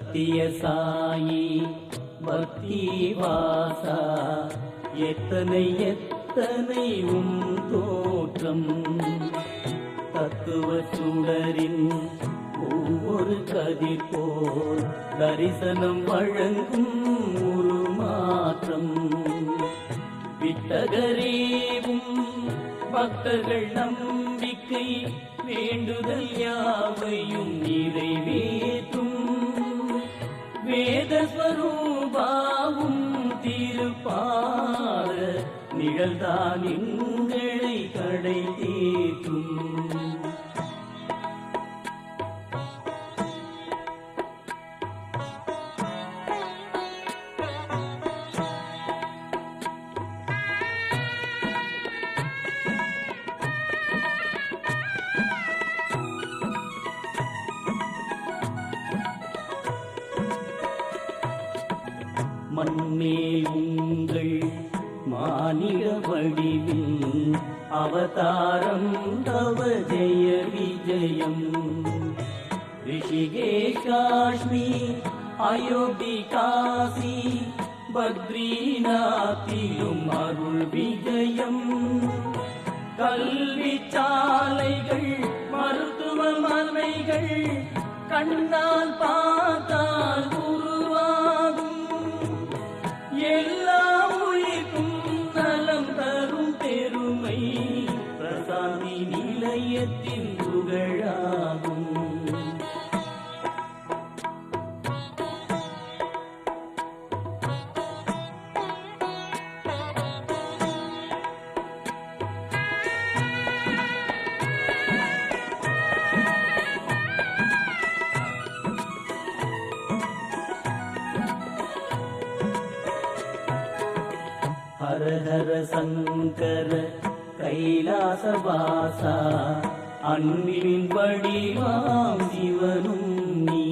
சத்திய சாயி பக்தி வாசா எத்தனை எத்தனை தோற்றம் தத்துவ சுடரின் ஒவ்வொரு கதிர் போல் தரிசனம் வழங்கும் ஒரு மாற்றம் விட்டகரேவும் பக்தர்கள் நம்பிக்கை வேண்டுதல் யாவையும் நிறைவேற்றும் வேதஸ்வரூபாவும் திருப்பாத நிழல்தான் எங்களை கடை தேற்றும். மண்மேல் உங்கள் மானிட வடிவில் அவதாரம் தவ ஜெய விஜயம் ரிஷிகேஷ் காஷ்மீர் அயோத்தி காசி பத்ரிநாத்திலும் அருள் விஜயம் கல்வி சாலைகள் மருத்துவமனைகள் கண்ணால் பார்த்தால் உருவாகும் எல்லா உயிர்க்கும் நலம் தரும் பெருமை பிரசாந்தி நிலையத்தின் புகழாகும். ஹர ஹர சங்கர கைலாசவாசா அன்பின் வடிவாம் சிவனும் நீ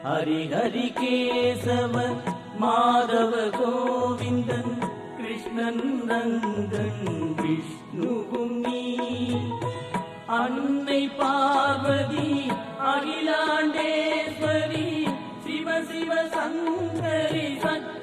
ஹரி ஹரி கேசவ மாதவ கோவிந்தன் கிருஷ்ணன் ரங்கன் விஷ்ணுவும் நீ அன்னை பார்வதி அகிலாண்டேஸ்வரி சிவ சிவ சங்கரி சக்தி